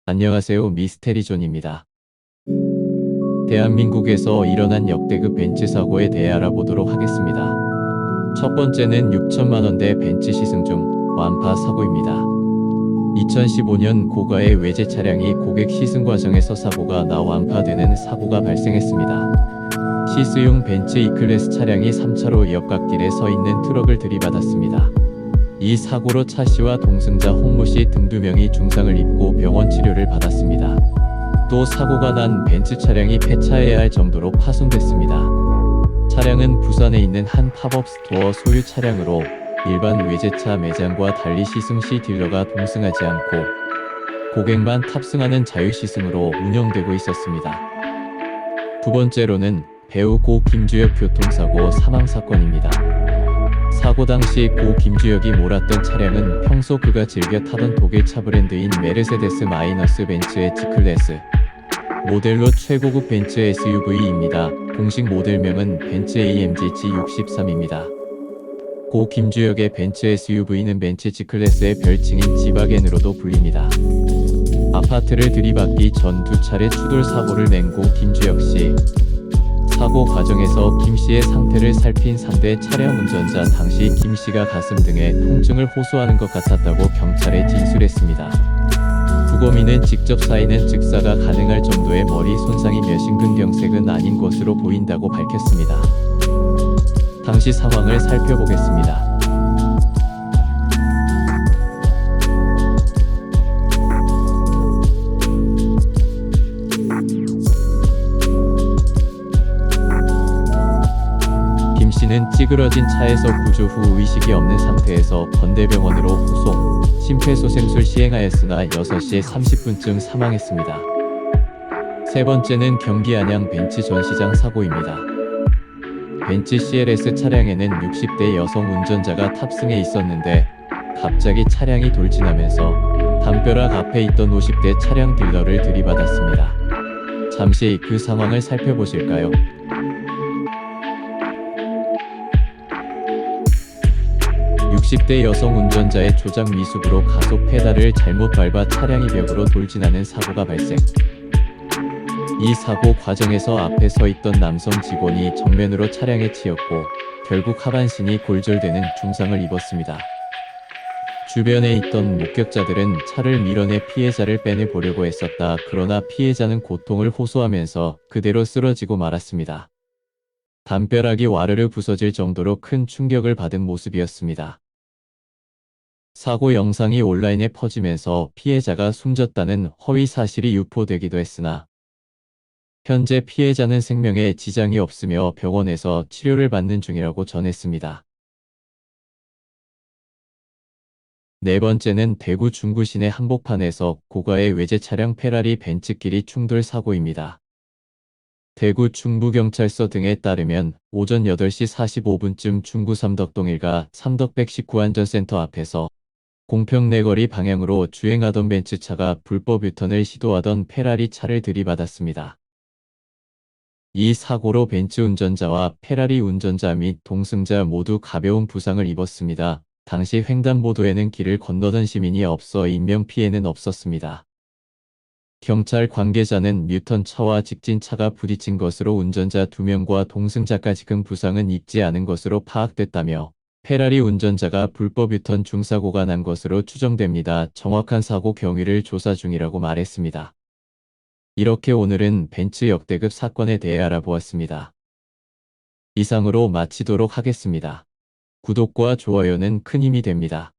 안녕하세요. 미스테리존입니다. 대한민국에서 일어난 역대급 벤츠 사고에 대해 알아보도록 하겠습니다. 첫 번째는 6천만 원대 벤츠 시승 중 완파 사고입니다. 2015년 고가의 외제 차량이 고객 시승 과정에서 사고가 나 완파되는 사고가 발생했습니다. 시스용 벤츠 E클래스 차량이 3차로 옆갓길에 서 있는 트럭을 들이받았습니다. 이 사고로 차 씨와 동승자 홍모 씨 등 2명이 중상을 입고 병원 치료를 받았습니다. 또 사고가 난 벤츠 차량이 폐차해야 할 정도로 파손됐습니다. 차량은 부산에 있는 한 팝업 스토어 소유 차량으로 일반 외제차 매장과 달리 시승 시 딜러가 동승하지 않고 고객만 탑승하는 자유시승으로 운영되고 있었습니다. 두 번째로는 배우 고 김주혁 교통사고 사망사건입니다. 사고 당시 고 김주혁이 몰았던 차량은 평소 그가 즐겨 타던 독일차 브랜드인 메르세데스 마이너스 벤츠의 G클래스 모델로 최고급 벤츠 SUV입니다. 공식 모델명은 벤츠 AMG G63입니다. 고 김주혁의 벤츠 SUV는 벤츠 G클래스의 별칭인 지바겐으로도 불립니다. 아파트를 들이받기 전 2차례 추돌 사고를 낸 고 김주혁 씨. 사고 과정에서 김 씨의 상태를 살핀 3대 차량 운전자 당시 김 씨가 가슴 등에 통증을 호소하는 것 같았다고 경찰에 진술했습니다. 부검인은 직접 사인은 즉사가 가능할 정도의 머리 손상이며 심근경색은 아닌 것으로 보인다고 밝혔습니다. 당시 상황을 살펴보겠습니다. 김 씨는 찌그러진 차에서 구조 후 의식이 없는 상태에서 건대병원으로 후송, 심폐소생술 시행하였으나 6시 30분쯤 사망했습니다. 세 번째는 경기 안양 벤츠 전시장 사고입니다. 벤츠 CLS 차량에는 60대 여성 운전자가 탑승해 있었는데 갑자기 차량이 돌진하면서 담벼락 앞에 있던 50대 차량 딜러를 들이받았습니다. 잠시 그 상황을 살펴보실까요? 60대 여성 운전자의 조작 미숙으로 가속 페달을 잘못 밟아 차량이 벽으로 돌진하는 사고가 발생. 이 사고 과정에서 앞에 서 있던 남성 직원이 정면으로 차량에 치였고 결국 하반신이 골절되는 중상을 입었습니다. 주변에 있던 목격자들은 차를 밀어내 피해자를 빼내보려고 했었다. 그러나 피해자는 고통을 호소하면서 그대로 쓰러지고 말았습니다. 담벼락이 와르르 부서질 정도로 큰 충격을 받은 모습이었습니다. 사고 영상이 온라인에 퍼지면서 피해자가 숨졌다는 허위 사실이 유포되기도 했으나 현재 피해자는 생명에 지장이 없으며 병원에서 치료를 받는 중이라고 전했습니다. 네 번째는 대구 중구 시내 한복판에서 고가의 외제 차량 페라리 벤츠끼리 충돌 사고입니다. 대구 중부경찰서 등에 따르면 오전 8시 45분쯤 중구 삼덕동 일가 삼덕119안전센터 앞에서 공평내거리 방향으로 주행하던 벤츠차가 불법 유턴을 시도하던 페라리 차를 들이받았습니다. 이 사고로 벤츠 운전자와 페라리 운전자 및 동승자 모두 가벼운 부상을 입었습니다. 당시 횡단보도에는 길을 건너던 시민이 없어 인명피해는 없었습니다. 경찰 관계자는 뉴턴차와 직진차가 부딪힌 것으로 운전자 2명과 동승자까지 큰 부상은 입지 않은 것으로 파악됐다며 페라리 운전자가 불법 유턴 중사고가 난 것으로 추정됩니다. 정확한 사고 경위를 조사 중이라고 말했습니다. 이렇게 오늘은 벤츠 역대급 사건에 대해 알아보았습니다. 이상으로 마치도록 하겠습니다. 구독과 좋아요는 큰 힘이 됩니다.